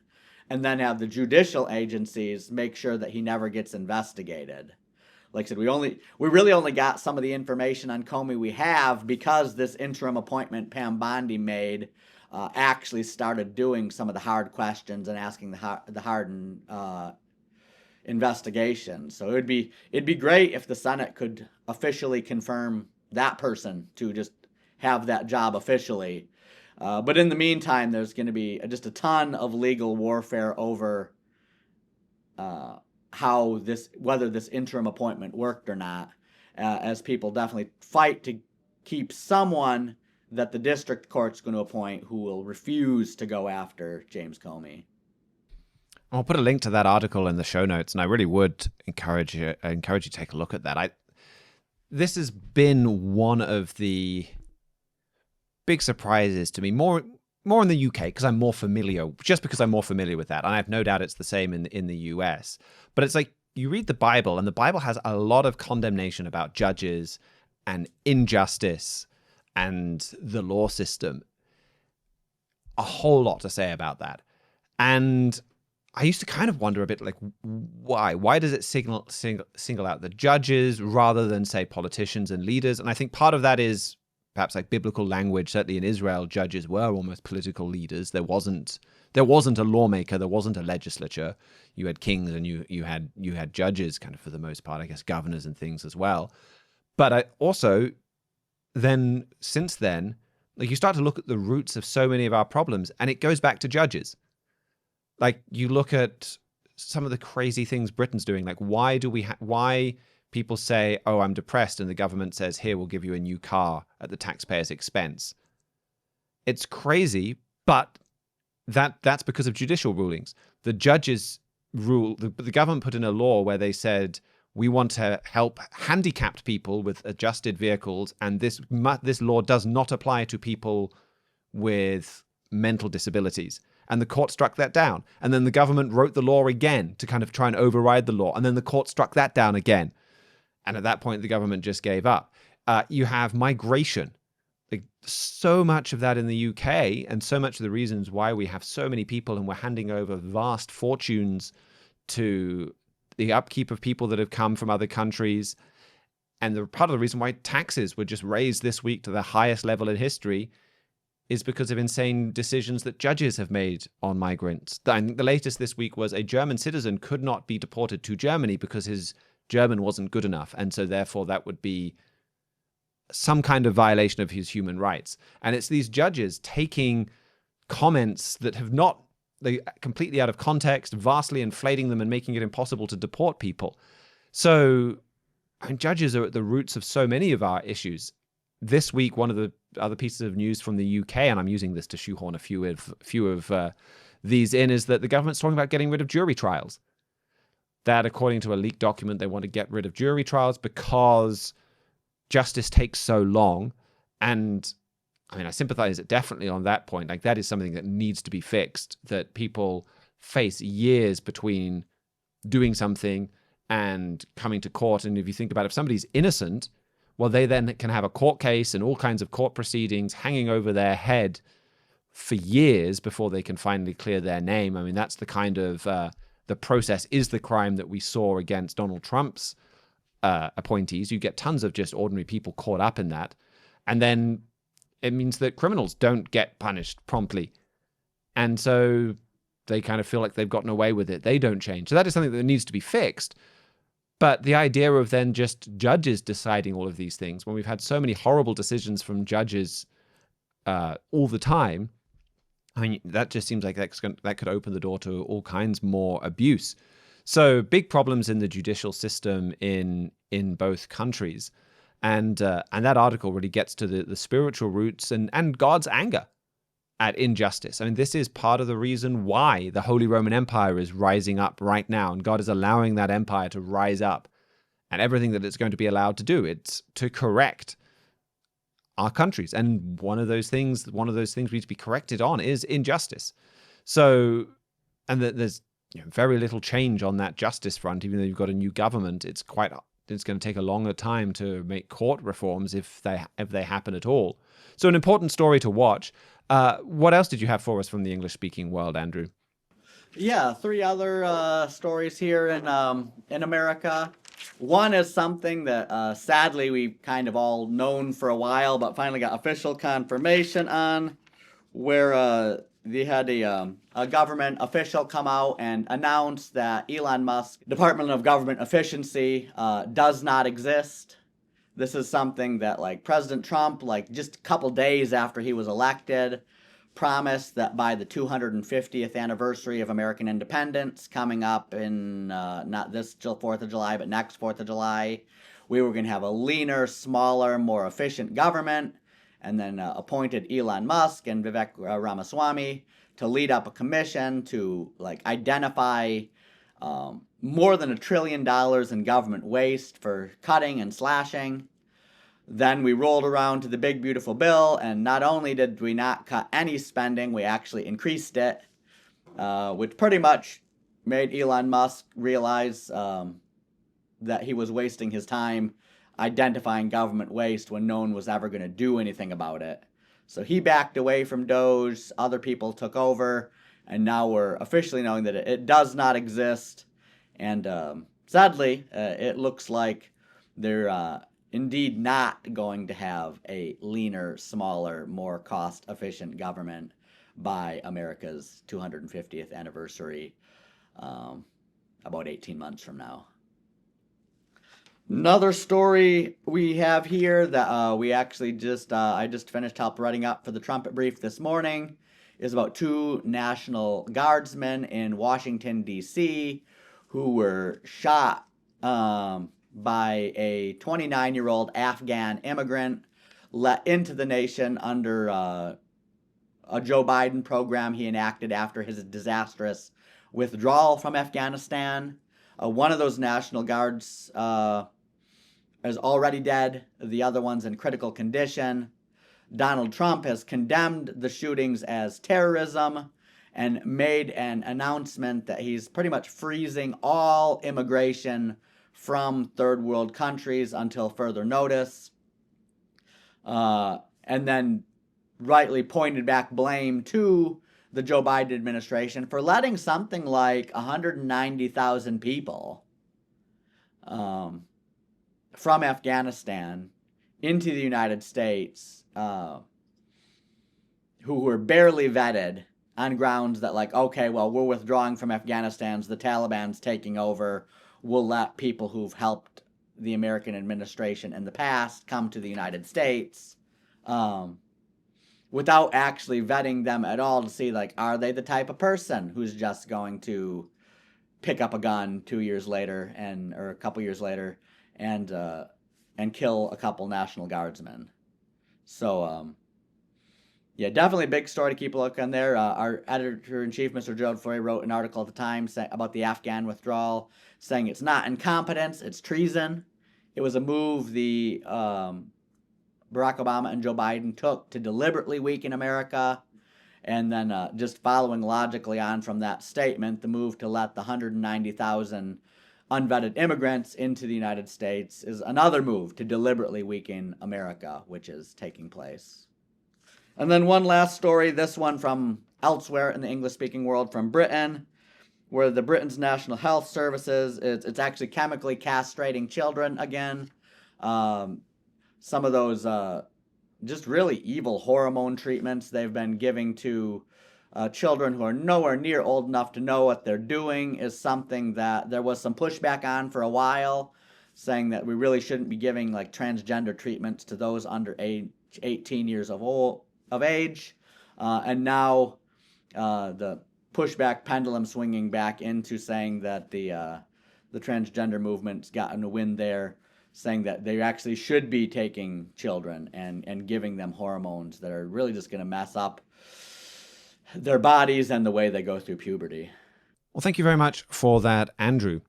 [SPEAKER 3] and then have the judicial agencies make sure that he never gets investigated. Like I said, we really only got some of the information on Comey we have because this interim appointment Pam Bondi made actually started doing some of the hard questions and asking the hard investigation. So it'd be great if the Senate could officially confirm that person to just have that job officially. But in the meantime, there's going to be just a ton of legal warfare over whether this interim appointment worked or not, as people definitely fight to keep someone that the district court's going to appoint who will refuse to go after James Comey.
[SPEAKER 1] I'll put a link to that article in the show notes, and I really would encourage you to take a look at that. This has been one of the big surprises to me, more in the UK because I'm more familiar with that, and I have no doubt it's the same in the US. But it's like you read the Bible, and the Bible has a lot of condemnation about judges and injustice and the law system. A whole lot to say about that. And I used to kind of wonder a bit like why? Why does it single out the judges rather than, say, politicians and leaders? And I think part of that is perhaps like biblical language. Certainly in Israel, judges were almost political leaders. There wasn't a lawmaker, there wasn't a legislature. You had kings and you had judges, kind of for the most part, I guess governors and things as well. But also then since then, like you start to look at the roots of so many of our problems, and it goes back to judges. Like you look at some of the crazy things Britain's doing. Like why people say, "Oh, I'm depressed," and the government says, "Here, we'll give you a new car at the taxpayer's expense." It's crazy, but that's because of judicial rulings. The judges rule. The government put in a law where they said, we want to help handicapped people with adjusted vehicles, and this law does not apply to people with mental disabilities. And the court struck that down. And then the government wrote the law again to kind of try and override the law. And then the court struck that down again. And at that point, the government just gave up. You have migration. Like so much of that in the UK, and so much of the reasons why we have so many people and we're handing over vast fortunes to the upkeep of people that have come from other countries. And part of the reason why taxes were just raised this week to the highest level in history is because of insane decisions that judges have made on migrants. I think the latest this week was a German citizen could not be deported to Germany because his German wasn't good enough. And so therefore that would be some kind of violation of his human rights. And it's these judges taking comments that have not, they completely out of context, vastly inflating them and making it impossible to deport people. So judges are at the roots of so many of our issues. This week, one of the other pieces of news from the UK, and I'm using this to shoehorn a few of these in, is that the government's talking about getting rid of jury trials. That, according to a leaked document, they want to get rid of jury trials because justice takes so long. And I mean, I sympathize definitely on that point. Like that is something that needs to be fixed, that people face years between doing something and coming to court. And if you think about it, if somebody's innocent, well, they then can have a court case and all kinds of court proceedings hanging over their head for years before they can finally clear their name. I mean, that's the kind of, the process is the crime that we saw against Donald Trump's appointees. You get tons of just ordinary people caught up in that. And then it means that criminals don't get punished promptly. And so they kind of feel like they've gotten away with it. They don't change. So that is something that needs to be fixed. But the idea of then just judges deciding all of these things, when we've had so many horrible decisions from judges all the time, I mean, that just seems like that could open the door to all kinds more abuse. So big problems in the judicial system in both countries. And that article really gets to the spiritual roots and God's anger at injustice. I mean, this is part of the reason why the Holy Roman Empire is rising up right now, and God is allowing that empire to rise up, and everything that it's going to be allowed to do, it's to correct our countries. And one of those things we need to be corrected on is injustice. So, and there's very little change on that justice front, even though you've got a new government. It's going to take a longer time to make court reforms if they happen at all. So an important story to watch. What else did you have for us from the English-speaking world, Andrew?
[SPEAKER 3] Yeah, 3 other stories here in America. One is something that sadly we've kind of all known for a while, but finally got official confirmation on, where they had a government official come out and announce that Elon Musk Department of Government Efficiency does not exist. This is something that like President Trump, like just a couple days after he was elected, promised that by the 250th anniversary of American independence coming up in not this 4th of July, but next 4th of July, we were going to have a leaner, smaller, more efficient government, and then appointed Elon Musk and Vivek Ramaswamy to lead up a commission to like identify more than $1 trillion in government waste for cutting and slashing. Then we rolled around to the big beautiful bill, and not only did we not cut any spending, we actually increased it, which pretty much made Elon Musk realize that he was wasting his time identifying government waste when no one was ever going to do anything about it. So he backed away from Doge, other people took over, And now we're officially knowing that it does not exist. And sadly, it looks like they're indeed not going to have a leaner, smaller, more cost-efficient government by America's 250th anniversary about 18 months from now. Another story we have here that we actually I just finished help writing up for the Trumpet Brief this morning is about 2 National Guardsmen in Washington, D.C. who were shot by a 29-year-old Afghan immigrant let into the nation under a Joe Biden program he enacted after his disastrous withdrawal from Afghanistan. One of those National Guards is already dead. The other one's in critical condition. Donald Trump has condemned the shootings as terrorism and made an announcement that he's pretty much freezing all immigration from third world countries until further notice. And then rightly pointed back blame to the Joe Biden administration for letting something like 190,000 people from Afghanistan into the United States who were barely vetted on grounds that, like, okay, well, we're withdrawing from Afghanistan, the Taliban's taking over, we'll let people who've helped the American administration in the past come to the United States without actually vetting them at all to see, like, are they the type of person who's just going to pick up a gun 2 years later or a couple years later and kill a couple National Guardsmen. So, yeah, definitely a big story to keep a look on there. Our editor-in-chief, Mr. Gerald Flurry, wrote an article at the time about the Afghan withdrawal, saying it's not incompetence, it's treason. It was a move the Barack Obama and Joe Biden took to deliberately weaken America. And then just following logically on from that statement, the move to let the 190,000 unvetted immigrants into the United States is another move to deliberately weaken America, which is taking place. And then one last story, this one from elsewhere in the English-speaking world, from Britain, where the Britain's National Health Services, it's actually chemically castrating children again. Some of those just really evil hormone treatments they've been giving to children who are nowhere near old enough to know what they're doing is something that there was some pushback on for a while, saying that we really shouldn't be giving like transgender treatments to those under age 18 years of age. And now the pushback pendulum swinging back into saying that the transgender movement's gotten a win there, saying that they actually should be taking children and giving them hormones that are really just going to mess up their bodies and the way they go through puberty.
[SPEAKER 1] Well, thank you very much for that, Andrew.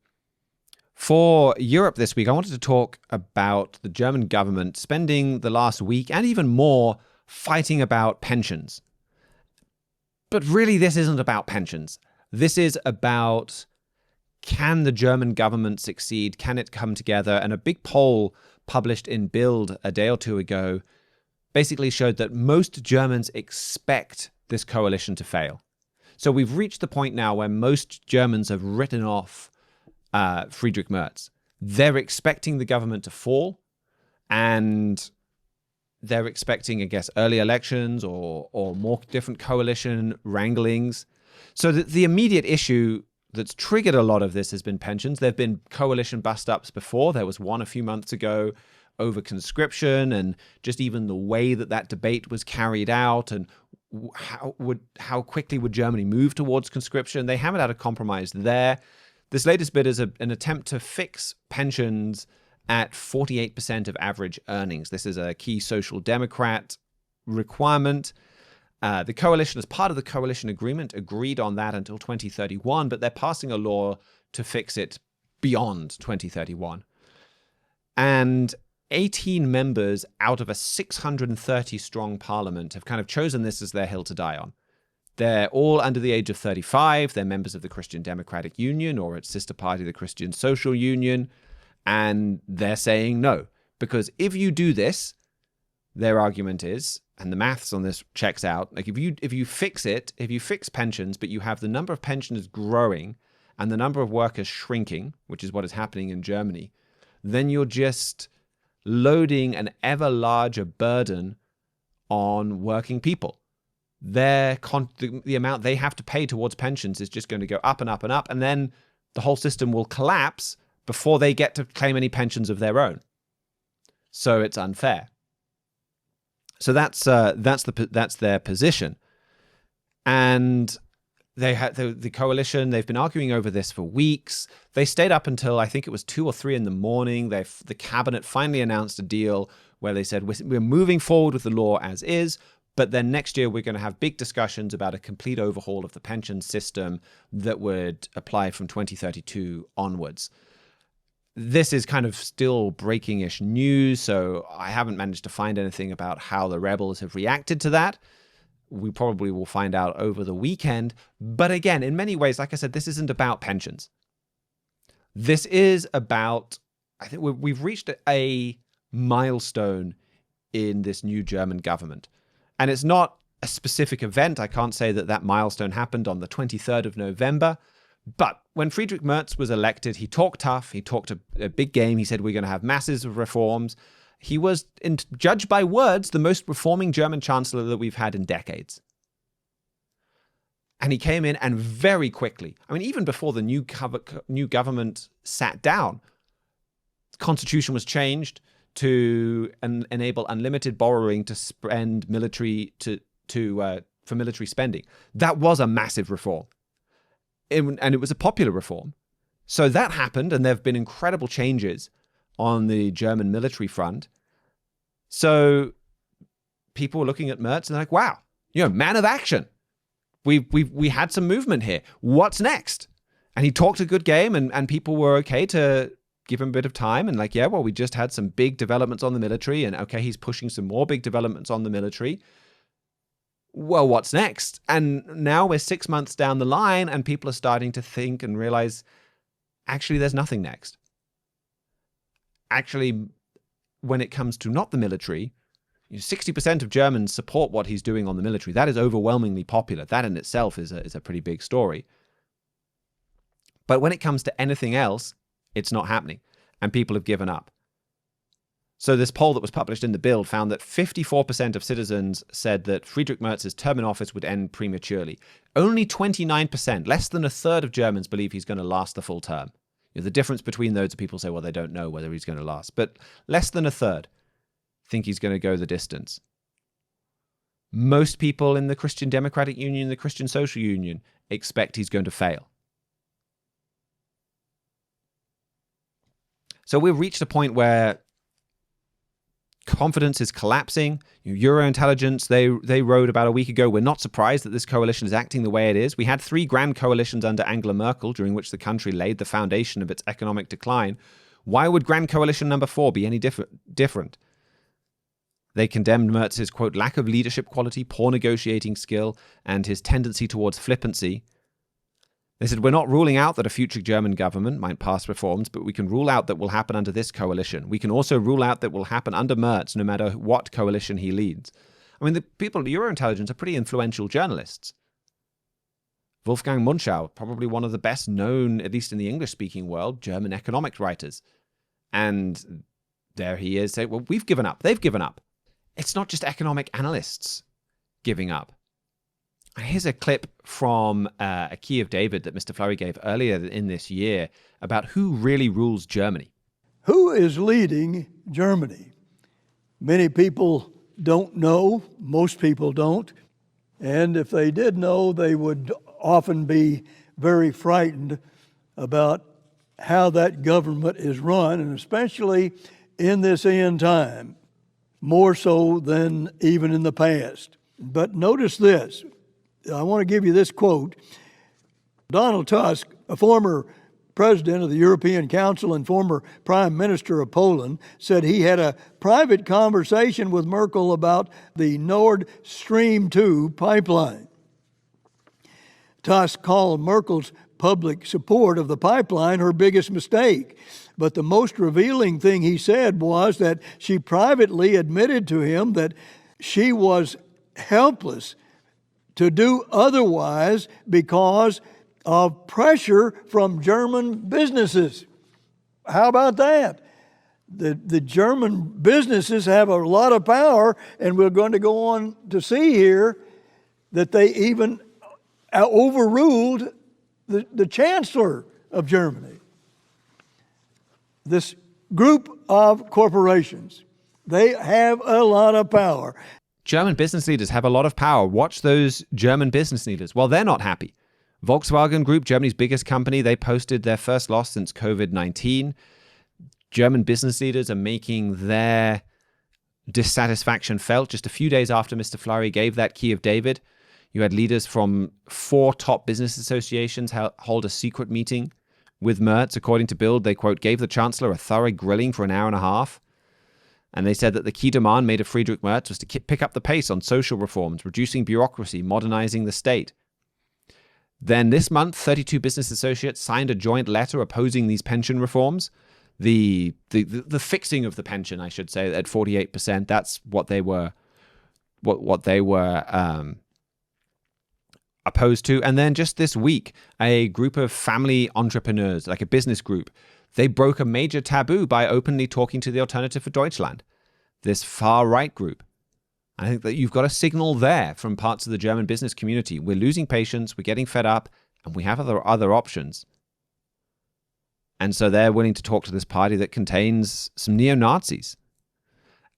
[SPEAKER 1] For Europe this week, I wanted to talk about the German government spending the last week and even more fighting about pensions. But really, this isn't about pensions. This is about, can the German government succeed? Can it come together? And a big poll published in Bild a day or two ago basically showed that most Germans expect this coalition to fail. So we've reached the point now where most Germans have written off Friedrich Merz. They're expecting the government to fall, and they're expecting, I guess, early elections or more different coalition wranglings. So the immediate issue that's triggered a lot of this has been pensions. There have been coalition bust-ups before. There was one a few months ago over conscription, and just even the way that debate was carried out, and how quickly would Germany move towards conscription. They haven't had a compromise there. This latest bit is an attempt to fix pensions at 48% of average earnings. This is a key Social Democrat requirement. The coalition, as part of the coalition agreement, agreed on that until 2031, but they're passing a law to fix it beyond 2031. And 18 members out of a 630-strong parliament have kind of chosen this as their hill to die on. They're all under the age of 35. They're members of the Christian Democratic Union or its sister party, the Christian Social Union. And they're saying no, because if you do this, their argument is, and the maths on this checks out. Like if you fix pensions, but you have the number of pensioners growing and the number of workers shrinking, which is what is happening in Germany, then you're just loading an ever larger burden on working people. The amount they have to pay towards pensions is just going to go up and up and up, and then the whole system will collapse before they get to claim any pensions of their own. So it's unfair. So that's their position, and they had the coalition. They've been arguing over this for weeks. They stayed up until I think it was 2 or 3 in the morning. The cabinet finally announced a deal where they said we're moving forward with the law as is, but then next year we're going to have big discussions about a complete overhaul of the pension system that would apply from 2032 onwards. This is kind of still breaking-ish news, so I haven't managed to find anything about how the rebels have reacted to that. We probably will find out over the weekend. But again, in many ways, like I said, this isn't about pensions. This is about, I think we've reached a milestone in this new German government. And it's not a specific event. I can't say that milestone happened on the 23rd of November. But when Friedrich Merz was elected, he talked tough. He talked a big game. He said, we're going to have masses of reforms. He was, judged by words, the most reforming German chancellor that we've had in decades. And he came in and very quickly, I mean, even before the new government sat down, the constitution was changed to enable unlimited borrowing to spend for military spending. That was a massive reform. And it was a popular reform. So that happened, and there have been incredible changes on the German military front. So people were looking at Merz and they're like, wow, man of action. We had some movement here. What's next? And he talked a good game, and people were okay to give him a bit of time and like, yeah, well, we just had some big developments on the military, and okay, he's pushing some more big developments on the military. Well, what's next? And now we're 6 months down the line and people are starting to think and realize, actually, there's nothing next. Actually, when it comes to not the military, 60% of Germans support what he's doing on the military. That is overwhelmingly popular. That in itself is a pretty big story. But when it comes to anything else, it's not happening. And people have given up. So this poll that was published in the Bild found that 54% of citizens said that Friedrich Merz's term in office would end prematurely. Only 29%, less than a third of Germans believe he's going to last the full term. The difference between those people say, well, they don't know whether he's going to last. But less than a third think he's going to go the distance. Most people in the Christian Democratic Union, the Christian Social Union, expect he's going to fail. So we've reached a point where confidence is collapsing. Euro-intelligence, they wrote about a week ago, we're not surprised that this coalition is acting the way it is. We had 3 grand coalitions under Angela Merkel, during which the country laid the foundation of its economic decline. Why would grand coalition number 4 be any different? They condemned Merz's, quote, lack of leadership quality, poor negotiating skill, and his tendency towards flippancy. They said, we're not ruling out that a future German government might pass reforms, but we can rule out that will happen under this coalition. We can also rule out that will happen under Merz, no matter what coalition he leads. I mean, the people at Euro-intelligence are pretty influential journalists. Wolfgang Munchau, probably one of the best known, at least in the English-speaking world, German economics writers. And there he is saying, well, we've given up. They've given up. It's not just economic analysts giving up. Here's a clip from a Key of David that Mr. Flurry gave earlier in this year about who really rules Germany.
[SPEAKER 5] Who is leading Germany? Many people don't know. Most people don't. And if they did know, they would often be very frightened about how that government is run, and especially in this end time, more so than even in the past. But notice this. I want to give you this quote. Donald Tusk, a former president of the European Council and former prime minister of Poland, said he had a private conversation with Merkel about the Nord Stream 2 pipeline. Tusk called Merkel's public support of the pipeline her biggest mistake. But the most revealing thing he said was that she privately admitted to him that she was helpless to do otherwise because of pressure from German businesses. How about that? The German businesses have a lot of power, and we're going to go on to see here that they even overruled the Chancellor of Germany. This group of corporations, they have a lot of power.
[SPEAKER 1] German business leaders have a lot of power. Watch those German business leaders. Well, they're not happy. Volkswagen Group, Germany's biggest company, they posted their first loss since COVID-19. German business leaders are making their dissatisfaction felt. Just a few days after Mr. Flurry gave that key of David, you had leaders from 4 top business associations hold a secret meeting with Merz. According to Bild, they, quote, gave the Chancellor a thorough grilling for an hour and a half. And they said that the key demand made of Friedrich Merz was to pick up the pace on social reforms, reducing bureaucracy, modernizing the state. Then this month, 32 business associates signed a joint letter opposing these pension reforms. The fixing of the pension, I should say, at 48%. That's what they were opposed to. And then just this week, a group of family entrepreneurs, like a business group, they broke a major taboo by openly talking to the Alternative for Deutschland, this far-right group. I think that you've got a signal there from parts of the German business community. We're losing patience, we're getting fed up, and we have other options. And so they're willing to talk to this party that contains some neo-Nazis.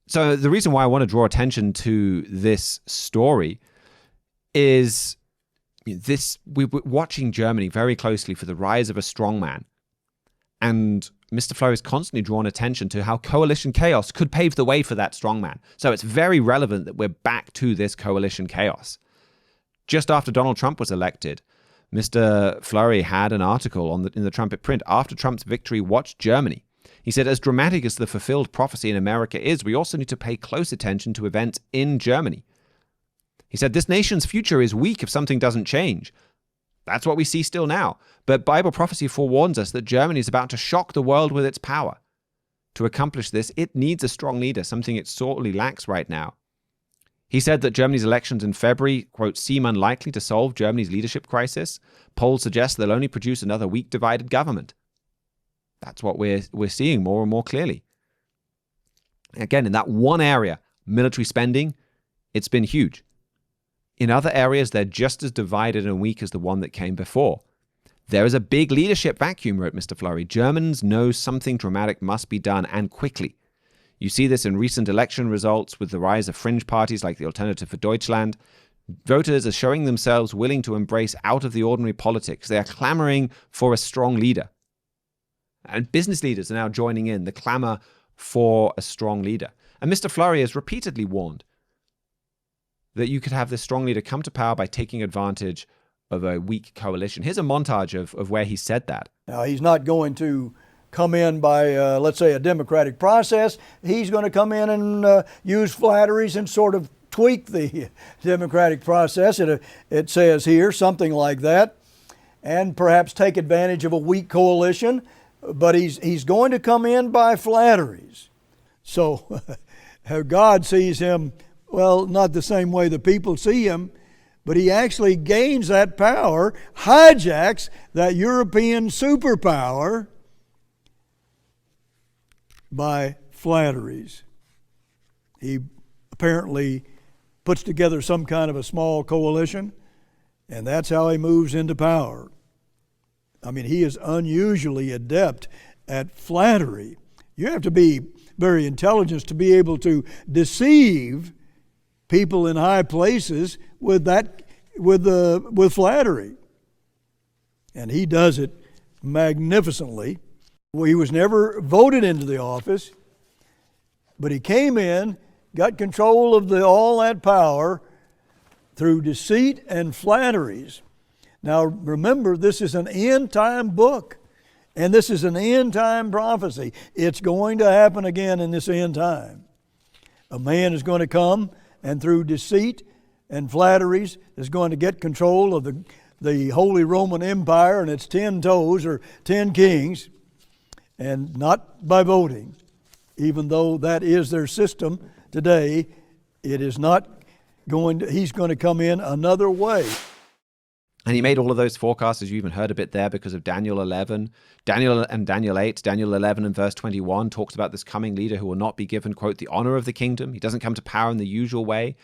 [SPEAKER 1] So the reason why I want to draw attention to this story is we're watching Germany very closely for the rise of a strongman. And Mr. Flurry is constantly drawn attention to how coalition chaos could pave the way for that strongman. So it's very relevant that we're back to this coalition chaos. Just after Donald Trump was elected, Mr. Flurry had an article in the Trumpet print. After Trump's victory, watch Germany. He said, as dramatic as the fulfilled prophecy in America is, we also need to pay close attention to events in Germany. He said, this nation's future is weak if something doesn't change. That's what we see still now. But Bible prophecy forewarns us that Germany is about to shock the world with its power. To accomplish this, it needs a strong leader, something it sorely lacks right now. He said that Germany's elections in February, quote, seem unlikely to solve Germany's leadership crisis. Polls suggest they'll only produce another weak, divided government. That's what we're seeing more and more clearly. Again, in that one area, military spending, it's been huge. In other areas, they're just as divided and weak as the one that came before. There is a big leadership vacuum, wrote Mr. Flurry. Germans know something dramatic must be done, and quickly. You see this in recent election results with the rise of fringe parties like the Alternative for Deutschland. Voters are showing themselves willing to embrace out-of-the-ordinary politics. They are clamoring for a strong leader. And business leaders are now joining in the clamor for a strong leader. And Mr. Flurry has repeatedly warned that you could have this strong leader come to power by taking advantage of a weak coalition. Here's a montage of where he said that.
[SPEAKER 5] Now, he's not going to come in by, let's say, a democratic process. He's going to come in and use flatteries and sort of tweak the democratic process. It says here something like that, and perhaps take advantage of a weak coalition. But he's going to come in by flatteries. So God sees him, well, not the same way the people see him, but he actually gains that power, hijacks that European superpower by flatteries. He apparently puts together some kind of a small coalition, and that's how he moves into power. I mean, he is unusually adept at flattery. You have to be very intelligent to be able to deceive people in high places with flattery. And he does it magnificently. Well, he was never voted into the office, but he came in, got control of all that power through deceit and flatteries. Now remember, this is an end-time book, and this is an end-time prophecy. It's going to happen again in this end time. A man is going to come, and through deceit and flatteries is going to get control of the Holy Roman Empire and its 10 toes, or 10 kings, and not by voting, even though that is their system today. It is not going to, he's going to come in another way.
[SPEAKER 1] And he made all of those forecasts, as you even heard a bit there, because of Daniel 11, Daniel 8, Daniel 11 and verse 21 talks about this coming leader who will not be given, quote, the honor of the kingdom. He doesn't come to power in the usual way,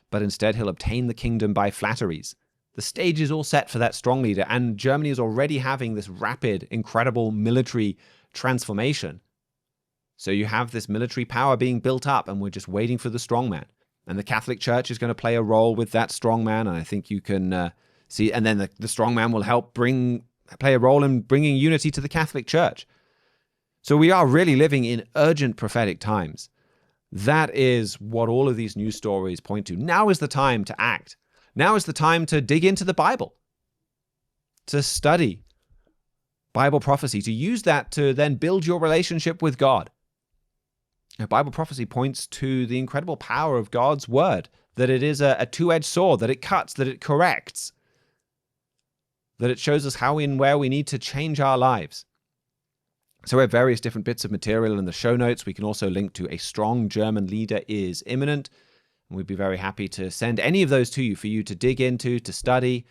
[SPEAKER 1] but instead he'll obtain the kingdom by flatteries. The stage is all set for that strong leader, and Germany is already having this rapid, incredible military transformation. So you have this military power being built up, and we're just waiting for the strongman. And the Catholic Church is going to play a role with that strongman, and I think you can see, and then the strongman will help play a role in bringing unity to the Catholic Church. So we are really living in urgent prophetic times. That is what all of these news stories point to. Now is the time to act. Now is the time to dig into the Bible, to study Bible prophecy, to use that to then build your relationship with God. Now, Bible prophecy points to the incredible power of God's word, that it is a two-edged sword, that it cuts, that it corrects, that it shows us how and where we need to change our lives. So we have various different bits of material in the show notes. We can also link to A Strong German Leader is Imminent. And we'd be very happy to send any of those to you for you to dig into, to study,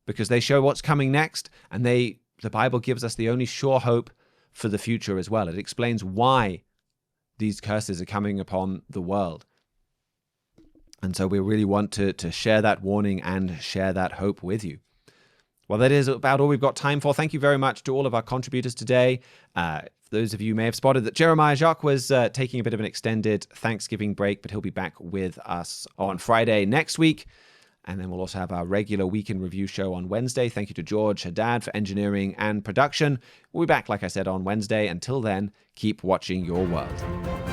[SPEAKER 1] because they show what's coming next. And the Bible gives us the only sure hope for the future as well. It explains why these curses are coming upon the world. And so we really want to share that warning and share that hope with you. Well, that is about all we've got time for. Thank you very much to all of our contributors today. Those of you may have spotted that Jeremiah Jacques was taking a bit of an extended Thanksgiving break, but he'll be back with us on Friday next week. And then we'll also have our regular Week in Review show on Wednesday. Thank you to George Haddad for engineering and production. We'll be back, like I said, on Wednesday. Until then, keep watching your world.